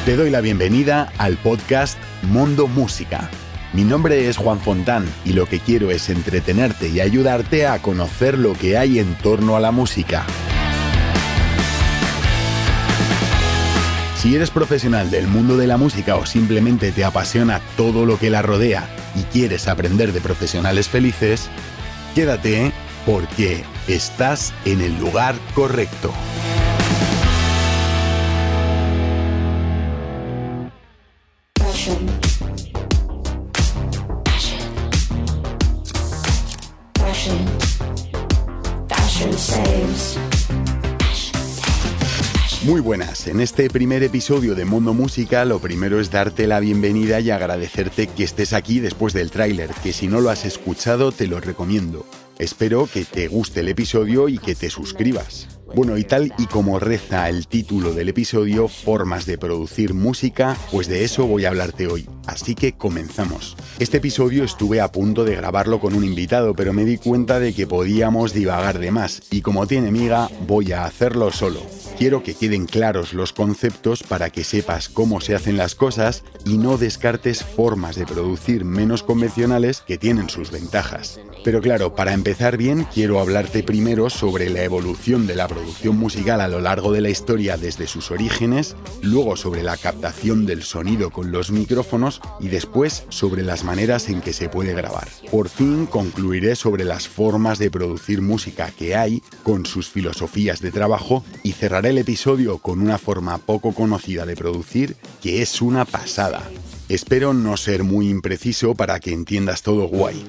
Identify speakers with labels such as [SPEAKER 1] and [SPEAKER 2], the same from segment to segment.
[SPEAKER 1] Te doy la bienvenida al podcast Mondo Música. Mi nombre es Juan Fontán y lo que quiero es entretenerte y ayudarte a conocer lo que hay en torno a la música. Si eres profesional del mundo de la música o simplemente te apasiona todo lo que la rodea y quieres aprender de profesionales felices, quédate porque estás en el lugar correcto. Muy buenas, en este primer episodio de Mondo Música lo primero es darte la bienvenida y agradecerte que estés aquí después del tráiler, que si no lo has escuchado te lo recomiendo. Espero que te guste el episodio y que te suscribas. Bueno, y tal y como reza el título del episodio, formas de producir música, pues de eso voy a hablarte hoy. Así que comenzamos. Este episodio estuve a punto de grabarlo con un invitado, pero me di cuenta de que podíamos divagar de más, y como tiene miga, voy a hacerlo solo. Quiero que queden claros los conceptos para que sepas cómo se hacen las cosas y no descartes formas de producir menos convencionales que tienen sus ventajas. Pero claro, para empezar bien, quiero hablarte primero sobre la evolución de la producción musical a lo largo de la historia desde sus orígenes, luego sobre la captación del sonido con los micrófonos y después sobre las maneras en que se puede grabar. Por fin concluiré sobre las formas de producir música que hay, con sus filosofías de trabajo, y cerraré el episodio con una forma poco conocida de producir que es una pasada. Espero no ser muy impreciso para que entiendas todo guay.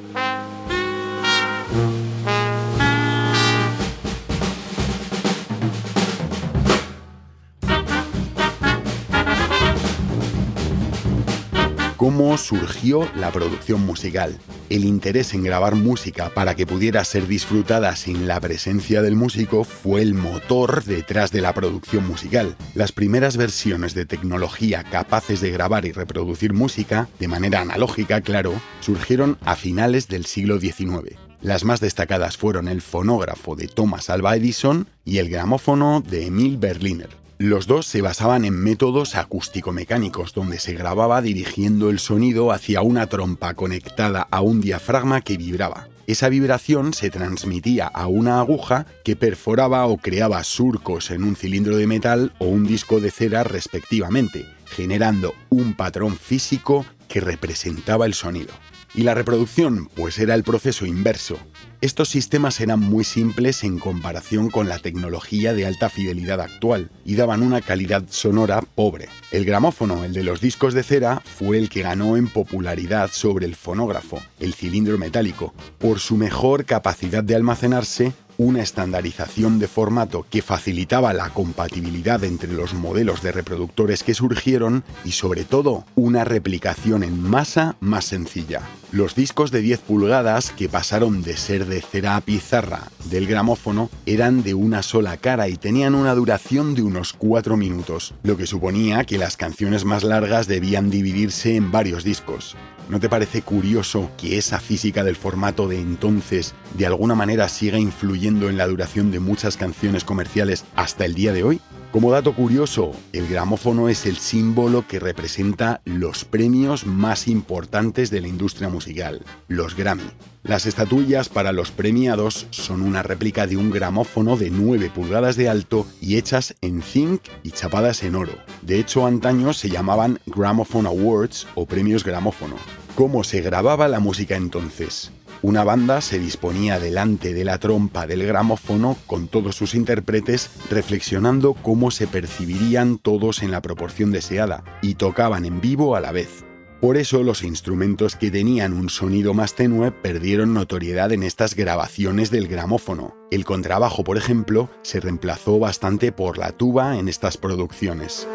[SPEAKER 1] ¿Cómo surgió la producción musical? El interés en grabar música para que pudiera ser disfrutada sin la presencia del músico fue el motor detrás de la producción musical. Las primeras versiones de tecnología capaces de grabar y reproducir música, de manera analógica, claro, surgieron a finales del siglo XIX. Las más destacadas fueron el fonógrafo de Thomas Alva Edison y el gramófono de Emil Berliner. Los dos se basaban en métodos acústico-mecánicos, donde se grababa dirigiendo el sonido hacia una trompa conectada a un diafragma que vibraba. Esa vibración se transmitía a una aguja que perforaba o creaba surcos en un cilindro de metal o un disco de cera respectivamente, generando un patrón físico que representaba el sonido. Y la reproducción, pues era el proceso inverso. Estos sistemas eran muy simples en comparación con la tecnología de alta fidelidad actual y daban una calidad sonora pobre. El gramófono, el de los discos de cera, fue el que ganó en popularidad sobre el fonógrafo, el cilindro metálico, por su mejor capacidad de almacenarse, una estandarización de formato que facilitaba la compatibilidad entre los modelos de reproductores que surgieron y, sobre todo, una replicación en masa más sencilla. Los discos de 10 pulgadas, que pasaron de ser de cera a pizarra del gramófono, eran de una sola cara y tenían una duración de unos 4 minutos, lo que suponía que las canciones más largas debían dividirse en varios discos. ¿No te parece curioso que esa física del formato de entonces de alguna manera siga influyendo en la duración de muchas canciones comerciales hasta el día de hoy? Como dato curioso, el gramófono es el símbolo que representa los premios más importantes de la industria musical, los Grammy. Las estatuillas para los premiados son una réplica de un gramófono de 9 pulgadas de alto y hechas en zinc y chapadas en oro. De hecho, antaño se llamaban Gramophone Awards o premios gramófono. ¿Cómo se grababa la música entonces? Una banda se disponía delante de la trompa del gramófono con todos sus intérpretes reflexionando cómo se percibirían todos en la proporción deseada y tocaban en vivo a la vez. Por eso los instrumentos que tenían un sonido más tenue perdieron notoriedad en estas grabaciones del gramófono. El contrabajo, por ejemplo, se reemplazó bastante por la tuba en estas producciones.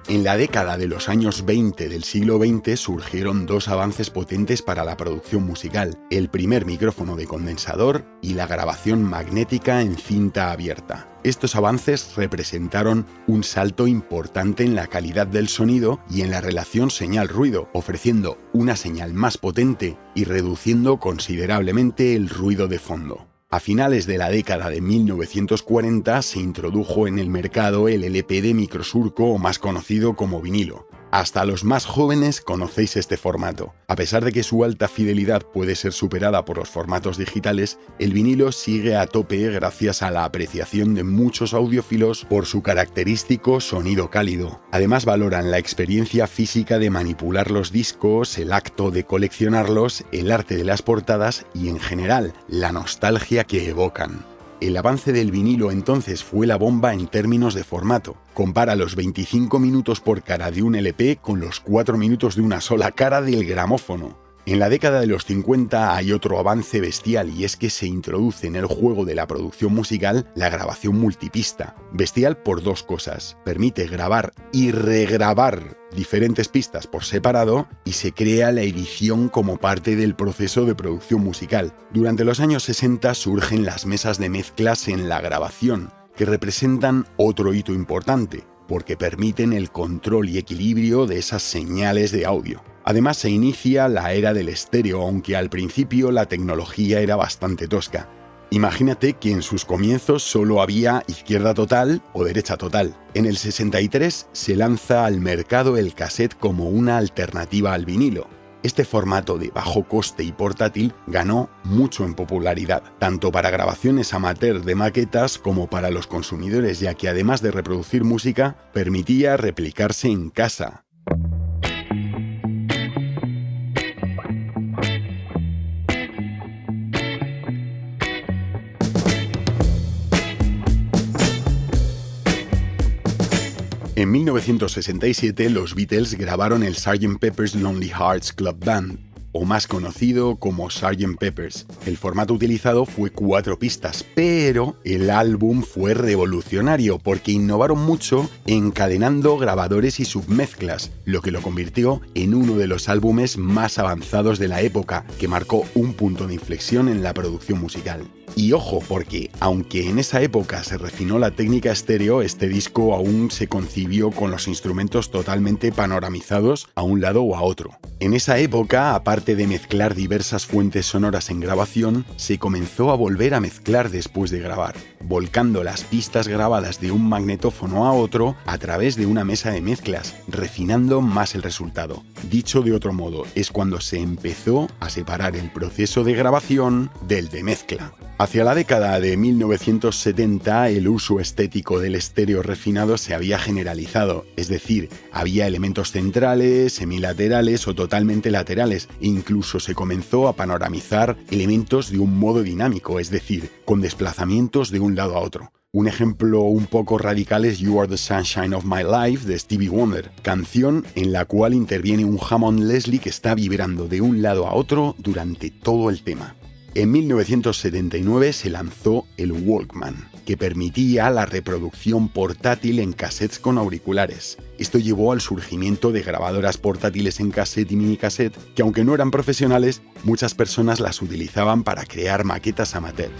[SPEAKER 1] En la década de los años 20 del siglo XX surgieron dos avances potentes para la producción musical: el primer micrófono de condensador y la grabación magnética en cinta abierta. Estos avances representaron un salto importante en la calidad del sonido y en la relación señal-ruido, ofreciendo una señal más potente y reduciendo considerablemente el ruido de fondo. A finales de la década de 1940 se introdujo en el mercado el LP de microsurco, o más conocido como vinilo. Hasta los más jóvenes conocéis este formato. A pesar de que su alta fidelidad puede ser superada por los formatos digitales, el vinilo sigue a tope gracias a la apreciación de muchos audiófilos por su característico sonido cálido. Además valoran la experiencia física de manipular los discos, el acto de coleccionarlos, el arte de las portadas y en general la nostalgia que evocan. El avance del vinilo entonces fue la bomba en términos de formato. Compara los 25 minutos por cara de un LP con los 4 minutos de una sola cara del gramófono. En la década de los 50 hay otro avance bestial y es que se introduce en el juego de la producción musical la grabación multipista. Bestial por dos cosas: permite grabar y regrabar diferentes pistas por separado y se crea la edición como parte del proceso de producción musical. Durante los años 60 surgen las mesas de mezclas en la grabación, que representan otro hito importante, porque permiten el control y equilibrio de esas señales de audio. Además se inicia la era del estéreo, aunque al principio la tecnología era bastante tosca. Imagínate que en sus comienzos solo había izquierda total o derecha total. En el 63 se lanza al mercado el cassette como una alternativa al vinilo. Este formato de bajo coste y portátil ganó mucho en popularidad, tanto para grabaciones amateur de maquetas como para los consumidores, ya que además de reproducir música, permitía replicarse en casa. En 1967 los Beatles grabaron el Sgt. Pepper's Lonely Hearts Club Band, o más conocido como Sgt. Pepper's. El formato utilizado fue 4 pistas, pero el álbum fue revolucionario porque innovaron mucho encadenando grabadores y submezclas, lo que lo convirtió en uno de los álbumes más avanzados de la época, que marcó un punto de inflexión en la producción musical. Y ojo, porque aunque en esa época se refinó la técnica estéreo, este disco aún se concibió con los instrumentos totalmente panoramizados a un lado o a otro. En esa época, aparte de mezclar diversas fuentes sonoras en grabación, se comenzó a volver a mezclar después de grabar, volcando las pistas grabadas de un magnetófono a otro a través de una mesa de mezclas, refinando más el resultado. Dicho de otro modo, es cuando se empezó a separar el proceso de grabación del de mezcla. Hacia la década de 1970, el uso estético del estéreo refinado se había generalizado, es decir, había elementos centrales, semilaterales o totalmente laterales, e incluso se comenzó a panoramizar elementos de un modo dinámico, es decir, con desplazamientos de un lado a otro. Un ejemplo un poco radical es You Are the Sunshine of My Life de Stevie Wonder, canción en la cual interviene un Hammond Leslie que está vibrando de un lado a otro durante todo el tema. En 1979 se lanzó el Walkman, que permitía la reproducción portátil en cassettes con auriculares. Esto llevó al surgimiento de grabadoras portátiles en cassette y minicassette, que aunque no eran profesionales, muchas personas las utilizaban para crear maquetas amateur.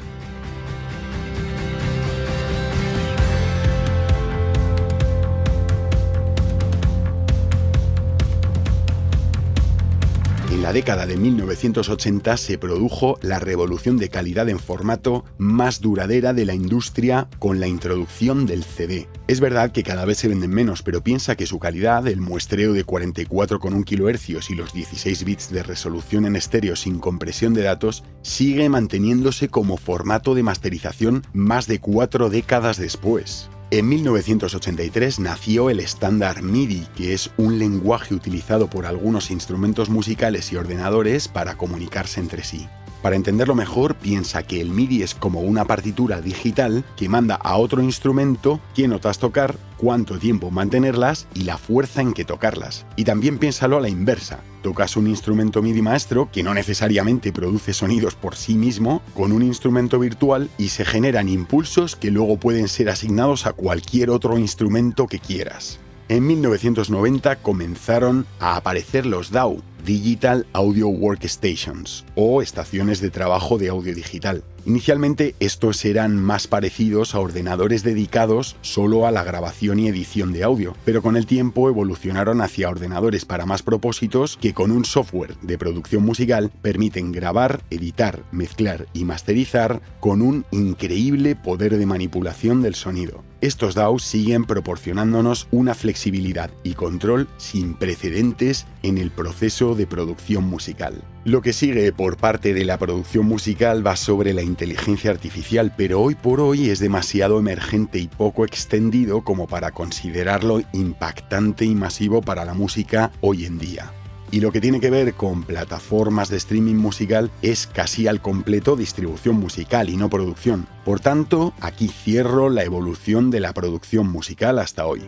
[SPEAKER 1] En la década de 1980 se produjo la revolución de calidad en formato más duradera de la industria con la introducción del CD. Es verdad que cada vez se venden menos, pero piensa que su calidad, el muestreo de 44,1 kHz y los 16 bits de resolución en estéreo sin compresión de datos, sigue manteniéndose como formato de masterización más de 4 décadas después. En 1983 nació el estándar MIDI, que es un lenguaje utilizado por algunos instrumentos musicales y ordenadores para comunicarse entre sí. Para entenderlo mejor, piensa que el MIDI es como una partitura digital que manda a otro instrumento qué notas tocar, cuánto tiempo mantenerlas y la fuerza en que tocarlas. Y también piénsalo a la inversa. Tocas un instrumento MIDI maestro que no necesariamente produce sonidos por sí mismo con un instrumento virtual y se generan impulsos que luego pueden ser asignados a cualquier otro instrumento que quieras. En 1990 comenzaron a aparecer los DAW, Digital Audio Workstations, o estaciones de trabajo de audio digital. Inicialmente estos eran más parecidos a ordenadores dedicados solo a la grabación y edición de audio, pero con el tiempo evolucionaron hacia ordenadores para más propósitos que con un software de producción musical permiten grabar, editar, mezclar y masterizar con un increíble poder de manipulación del sonido. Estos DAWs siguen proporcionándonos una flexibilidad y control sin precedentes en el proceso de producción musical. Lo que sigue por parte de la producción musical va sobre la inteligencia artificial, pero hoy por hoy es demasiado emergente y poco extendido como para considerarlo impactante y masivo para la música hoy en día. Y lo que tiene que ver con plataformas de streaming musical es casi al completo distribución musical y no producción. Por tanto, aquí cierro la evolución de la producción musical hasta hoy.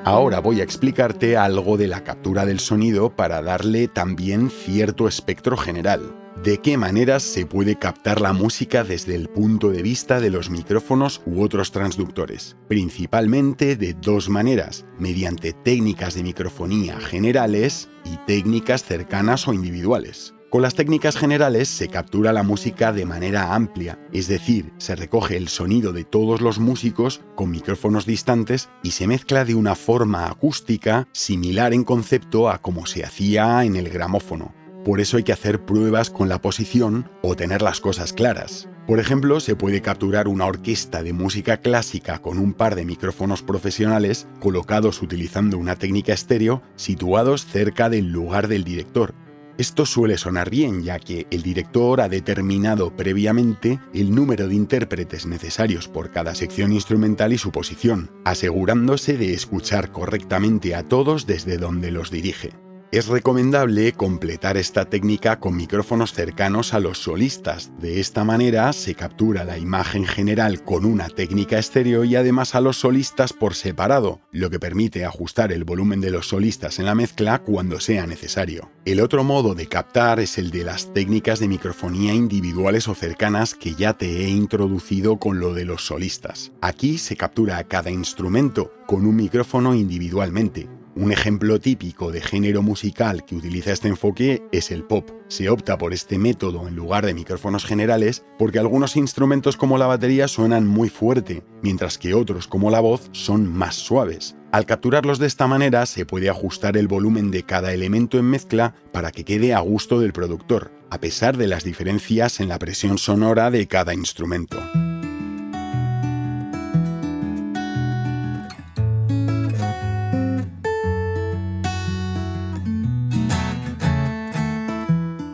[SPEAKER 1] Ahora voy a explicarte algo de la captura del sonido para darle también cierto espectro general. ¿De qué maneras se puede captar la música desde el punto de vista de los micrófonos u otros transductores? Principalmente de dos maneras, mediante técnicas de microfonía generales y técnicas cercanas o individuales. Con las técnicas generales se captura la música de manera amplia, es decir, se recoge el sonido de todos los músicos con micrófonos distantes y se mezcla de una forma acústica similar en concepto a como se hacía en el gramófono. Por eso hay que hacer pruebas con la posición o tener las cosas claras. Por ejemplo, se puede capturar una orquesta de música clásica con un par de micrófonos profesionales colocados utilizando una técnica estéreo situados cerca del lugar del director. Esto suele sonar bien, ya que el director ha determinado previamente el número de intérpretes necesarios por cada sección instrumental y su posición, asegurándose de escuchar correctamente a todos desde donde los dirige. Es recomendable completar esta técnica con micrófonos cercanos a los solistas. De esta manera se captura la imagen general con una técnica estéreo y además a los solistas por separado, lo que permite ajustar el volumen de los solistas en la mezcla cuando sea necesario. El otro modo de captar es el de las técnicas de microfonía individuales o cercanas que ya te he introducido con lo de los solistas. Aquí se captura a cada instrumento con un micrófono individualmente. Un ejemplo típico de género musical que utiliza este enfoque es el pop. Se opta por este método en lugar de micrófonos generales porque algunos instrumentos como la batería suenan muy fuerte, mientras que otros como la voz son más suaves. Al capturarlos de esta manera se puede ajustar el volumen de cada elemento en mezcla para que quede a gusto del productor, a pesar de las diferencias en la presión sonora de cada instrumento.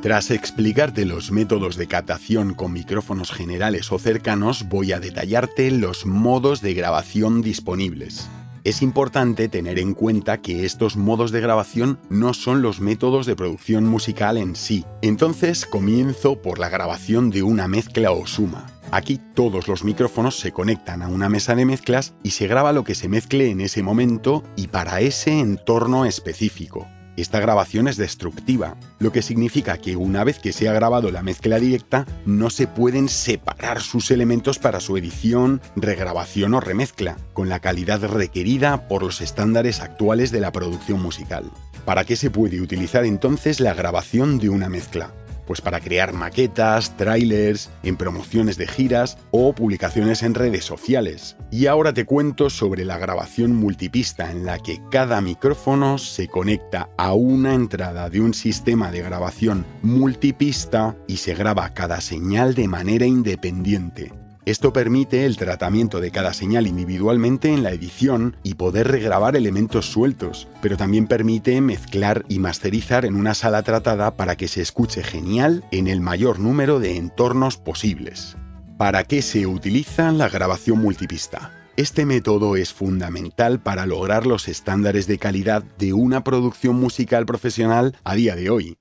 [SPEAKER 1] Tras explicarte los métodos de captación con micrófonos generales o cercanos, voy a detallarte los modos de grabación disponibles. Es importante tener en cuenta que estos modos de grabación no son los métodos de producción musical en sí. Entonces comienzo por la grabación de una mezcla o suma. Aquí todos los micrófonos se conectan a una mesa de mezclas y se graba lo que se mezcle en ese momento y para ese entorno específico. Esta grabación es destructiva, lo que significa que una vez que se ha grabado la mezcla directa, no se pueden separar sus elementos para su edición, regrabación o remezcla, con la calidad requerida por los estándares actuales de la producción musical. ¿Para qué se puede utilizar entonces la grabación de una mezcla? Pues para crear maquetas, tráilers, en promociones de giras o publicaciones en redes sociales. Y ahora te cuento sobre la grabación multipista, en la que cada micrófono se conecta a una entrada de un sistema de grabación multipista y se graba cada señal de manera independiente. Esto permite el tratamiento de cada señal individualmente en la edición y poder regrabar elementos sueltos, pero también permite mezclar y masterizar en una sala tratada para que se escuche genial en el mayor número de entornos posibles. ¿Para qué se utiliza la grabación multipista? Este método es fundamental para lograr los estándares de calidad de una producción musical profesional a día de hoy.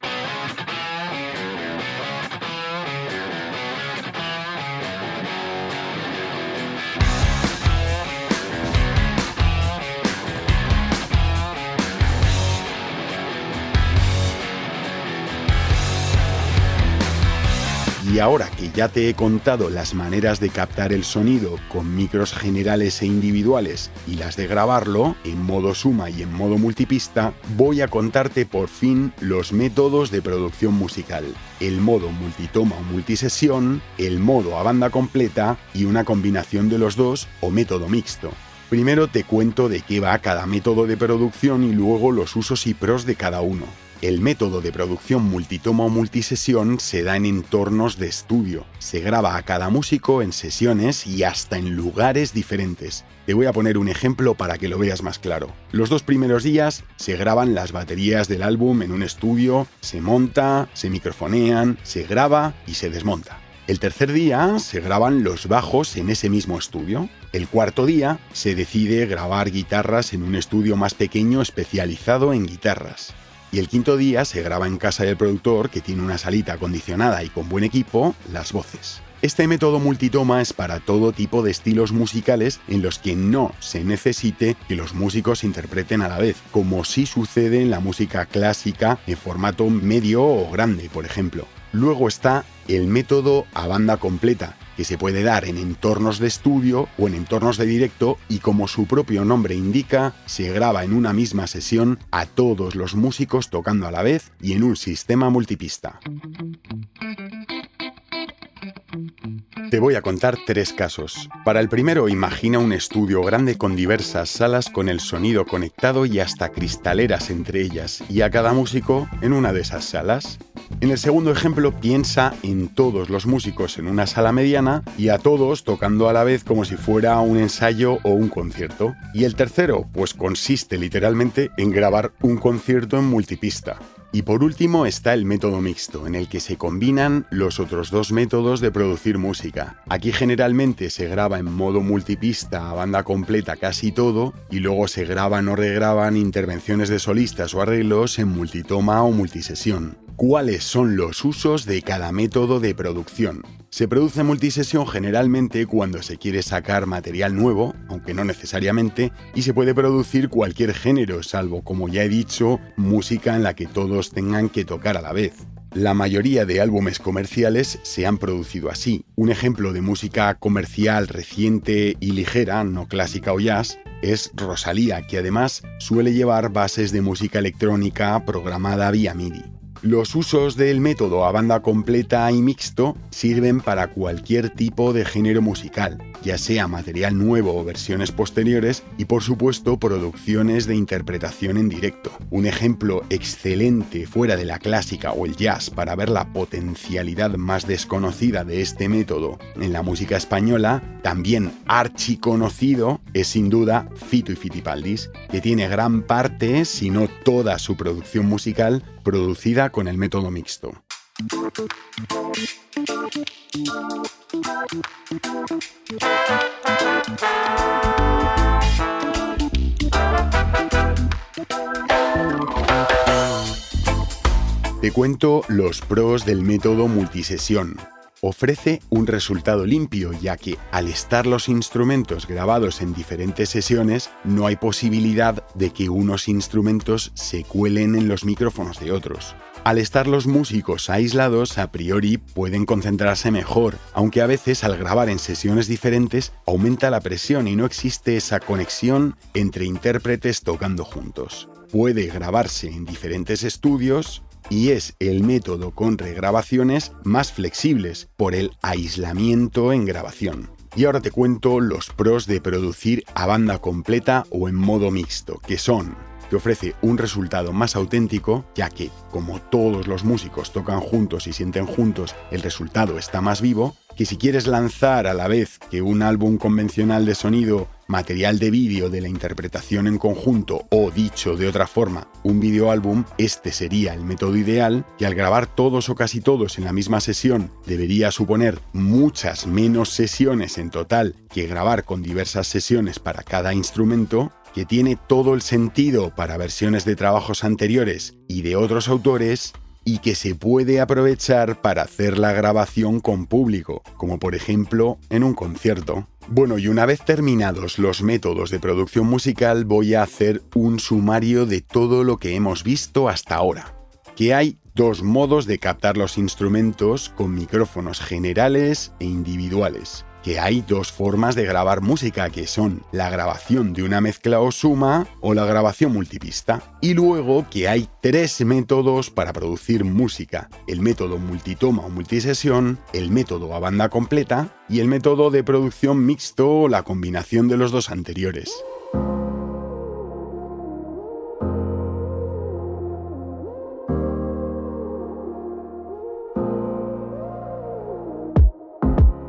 [SPEAKER 1] Y ahora que ya te he contado las maneras de captar el sonido con micros generales e individuales y las de grabarlo en modo suma y en modo multipista, voy a contarte por fin los métodos de producción musical: el modo multitoma o multisesión, el modo a banda completa y una combinación de los dos o método mixto. Primero te cuento de qué va cada método de producción y luego los usos y pros de cada uno. El método de producción multitoma o multisesión se da en entornos de estudio. Se graba a cada músico en sesiones y hasta en lugares diferentes. Te voy a poner un ejemplo para que lo veas más claro. Los 2 primeros días se graban las baterías del álbum en un estudio, se monta, se microfonean, se graba y se desmonta. El tercer día se graban los bajos en ese mismo estudio. El cuarto día se decide grabar guitarras en un estudio más pequeño especializado en guitarras. Y el quinto día se graba en casa del productor, que tiene una salita acondicionada y con buen equipo, las voces. Este método multitoma es para todo tipo de estilos musicales en los que no se necesite que los músicos interpreten a la vez, como sí sucede en la música clásica en formato medio o grande, por ejemplo. Luego está el método a banda completa, que se puede dar en entornos de estudio o en entornos de directo y, como su propio nombre indica, se graba en una misma sesión a todos los músicos tocando a la vez y en un sistema multipista. Te voy a contar 3 casos. Para el primero, imagina un estudio grande con diversas salas con el sonido conectado y hasta cristaleras entre ellas, y a cada músico en una de esas salas. En el segundo ejemplo, piensa en todos los músicos en una sala mediana y a todos tocando a la vez como si fuera un ensayo o un concierto. Y el tercero, pues consiste literalmente en grabar un concierto en multipista. Y por último está el método mixto, en el que se combinan los otros 2 métodos de producir música. Aquí generalmente se graba en modo multipista a banda completa casi todo, y luego se graban o regraban intervenciones de solistas o arreglos en multitoma o multisesión. ¿Cuáles son los usos de cada método de producción? Se produce multisesión generalmente cuando se quiere sacar material nuevo, aunque no necesariamente, y se puede producir cualquier género, salvo, como ya he dicho, música en la que todos tengan que tocar a la vez. La mayoría de álbumes comerciales se han producido así. Un ejemplo de música comercial reciente y ligera, no clásica o jazz, es Rosalía, que además suele llevar bases de música electrónica programada vía MIDI. Los usos del método a banda completa y mixto sirven para cualquier tipo de género musical, ya sea material nuevo o versiones posteriores, y por supuesto producciones de interpretación en directo. Un ejemplo excelente fuera de la clásica o el jazz para ver la potencialidad más desconocida de este método en la música española, también archiconocido, es sin duda Fito y Fitipaldis, que tiene gran parte, si no toda su producción musical, producida con el método mixto. Te cuento los pros del método multisesión. Ofrece un resultado limpio, ya que al estar los instrumentos grabados en diferentes sesiones, no hay posibilidad de que unos instrumentos se cuelen en los micrófonos de otros. Al estar los músicos aislados, a priori pueden concentrarse mejor, aunque a veces al grabar en sesiones diferentes aumenta la presión y no existe esa conexión entre intérpretes tocando juntos. Puede grabarse en diferentes estudios y es el método con regrabaciones más flexibles por el aislamiento en grabación. Y ahora te cuento los pros de producir a banda completa o en modo mixto, que son: te ofrece un resultado más auténtico, ya que, como todos los músicos tocan juntos y sienten juntos, el resultado está más vivo, que si quieres lanzar a la vez que un álbum convencional de sonido, material de vídeo de la interpretación en conjunto o, dicho de otra forma, un videoálbum, este sería el método ideal, que al grabar todos o casi todos en la misma sesión debería suponer muchas menos sesiones en total que grabar con diversas sesiones para cada instrumento, que tiene todo el sentido para versiones de trabajos anteriores y de otros autores, y que se puede aprovechar para hacer la grabación con público, como por ejemplo en un concierto. Bueno, y una vez terminados los métodos de producción musical, voy a hacer un sumario de todo lo que hemos visto hasta ahora. Que hay dos modos de captar los instrumentos con micrófonos generales e individuales. Que hay dos formas de grabar música, que son la grabación de una mezcla o suma o la grabación multipista. Y luego que hay tres métodos para producir música: el método multitoma o multisesión, el método a banda completa y el método de producción mixto o la combinación de los dos anteriores.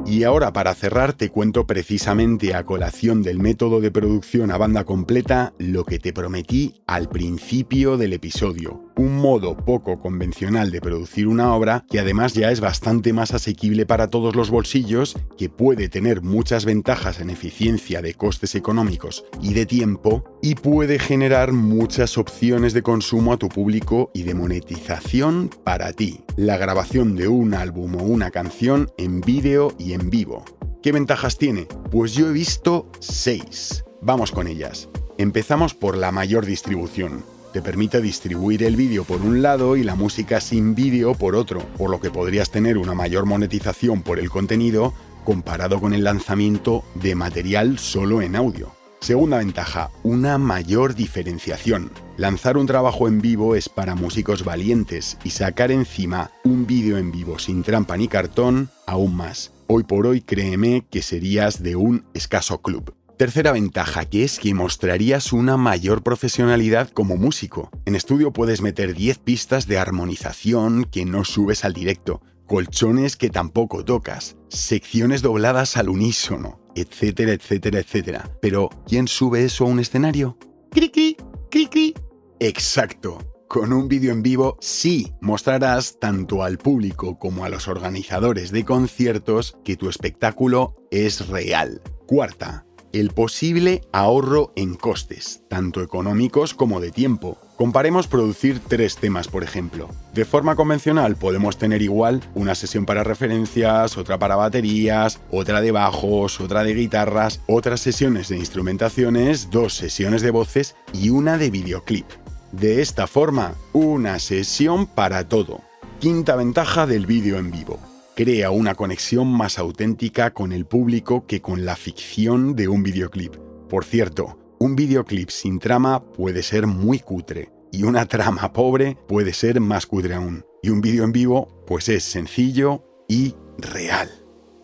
[SPEAKER 1] Y ahora, para cerrar, te cuento precisamente a colación del método de producción a banda completa lo que te prometí al principio del episodio. Un modo poco convencional de producir una obra que además ya es bastante más asequible para todos los bolsillos, que puede tener muchas ventajas en eficiencia de costes económicos y de tiempo, y puede generar muchas opciones de consumo a tu público y de monetización para ti. La grabación de un álbum o una canción en vídeo y en vivo. ¿Qué ventajas tiene? Pues yo he visto 6. Vamos con ellas. Empezamos por la mayor distribución. Te permite distribuir el vídeo por un lado y la música sin vídeo por otro, por lo que podrías tener una mayor monetización por el contenido comparado con el lanzamiento de material solo en audio. Segunda ventaja, una mayor diferenciación. Lanzar un trabajo en vivo es para músicos valientes y sacar encima un vídeo en vivo sin trampa ni cartón, aún más. Hoy por hoy, créeme que serías de un escaso club. Tercera ventaja, que es que mostrarías una mayor profesionalidad como músico. En estudio puedes meter 10 pistas de armonización que no subes al directo, colchones que tampoco tocas, secciones dobladas al unísono, etcétera, etcétera, etcétera. Pero, ¿quién sube eso a un escenario? ¡Cri, cri, cri, cri! Exacto. Con un vídeo en vivo sí mostrarás tanto al público como a los organizadores de conciertos que tu espectáculo es real. Cuarta, el posible ahorro en costes, tanto económicos como de tiempo. Comparemos producir 3 temas, por ejemplo. De forma convencional podemos tener igual una sesión para referencias, otra para baterías, otra de bajos, otra de guitarras, otras sesiones de instrumentaciones, 2 sesiones de voces y una de videoclip. De esta forma, una sesión para todo. Quinta ventaja del vídeo en vivo. Crea una conexión más auténtica con el público que con la ficción de un videoclip. Por cierto, un videoclip sin trama puede ser muy cutre, y una trama pobre puede ser más cutre aún. Y un vídeo en vivo, pues es sencillo y real.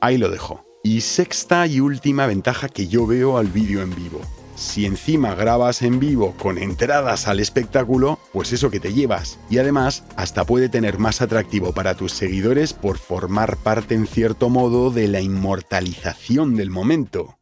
[SPEAKER 1] Ahí lo dejo. Y sexta y última ventaja que yo veo al vídeo en vivo. Si encima grabas en vivo con entradas al espectáculo, pues eso que te llevas. Y además, hasta puede tener más atractivo para tus seguidores por formar parte en cierto modo de la inmortalización del momento.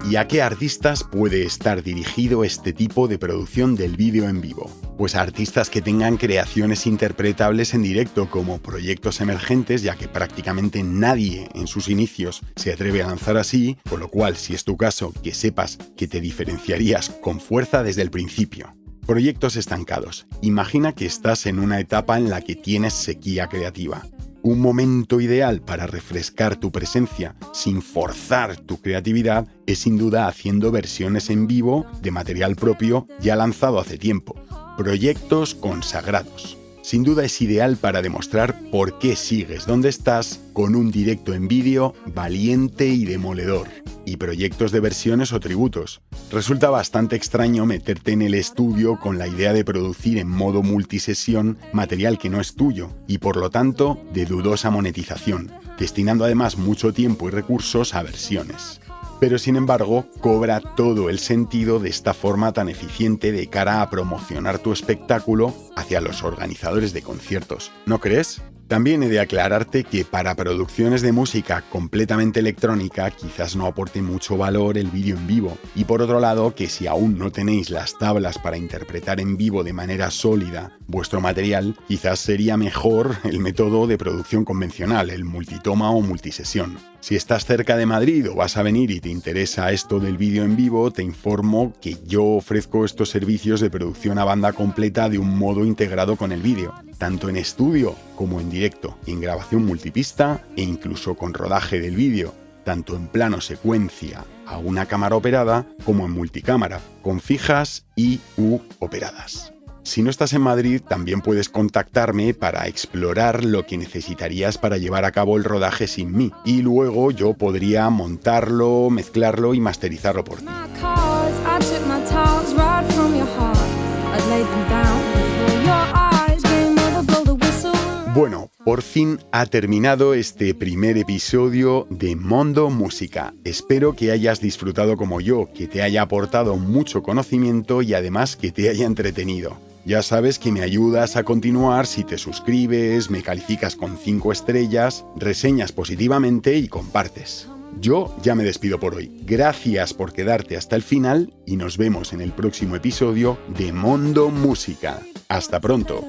[SPEAKER 1] ¿Y a qué artistas puede estar dirigido este tipo de producción del vídeo en vivo? Pues a artistas que tengan creaciones interpretables en directo como proyectos emergentes, ya que prácticamente nadie en sus inicios se atreve a lanzar así, con lo cual, si es tu caso, que sepas que te diferenciarías con fuerza desde el principio. Proyectos estancados. Imagina que estás en una etapa en la que tienes sequía creativa. Un momento ideal para refrescar tu presencia sin forzar tu creatividad es sin duda haciendo versiones en vivo de material propio ya lanzado hace tiempo. Proyectos consagrados. Sin duda es ideal para demostrar por qué sigues donde estás con un directo en vídeo valiente y demoledor. Y proyectos de versiones o tributos. Resulta bastante extraño meterte en el estudio con la idea de producir en modo multisesión material que no es tuyo y por lo tanto de dudosa monetización, destinando además mucho tiempo y recursos a versiones. Pero sin embargo, cobra todo el sentido de esta forma tan eficiente de cara a promocionar tu espectáculo hacia los organizadores de conciertos. ¿No crees? También he de aclararte que para producciones de música completamente electrónica quizás no aporte mucho valor el vídeo en vivo. Y por otro lado, que si aún no tenéis las tablas para interpretar en vivo de manera sólida vuestro material, quizás sería mejor el método de producción convencional, el multitoma o multisesión. Si estás cerca de Madrid o vas a venir y te interesa esto del vídeo en vivo, te informo que yo ofrezco estos servicios de producción a banda completa de un modo integrado con el vídeo, tanto en estudio como en directo, en grabación multipista e incluso con rodaje del vídeo. tanto en plano secuencia a una cámara operada como en multicámara, con fijas y u operadas. Si no estás en Madrid, también puedes contactarme para explorar lo que necesitarías para llevar a cabo el rodaje sin mí, y luego yo podría montarlo, mezclarlo y masterizarlo por ti. Bueno, por fin ha terminado este primer episodio de Mondo Música. Espero que hayas disfrutado como yo, que te haya aportado mucho conocimiento y además que te haya entretenido. Ya sabes que me ayudas a continuar si te suscribes, me calificas con 5 estrellas, reseñas positivamente y compartes. Yo ya me despido por hoy. Gracias por quedarte hasta el final y nos vemos en el próximo episodio de Mondo Música. ¡Hasta pronto!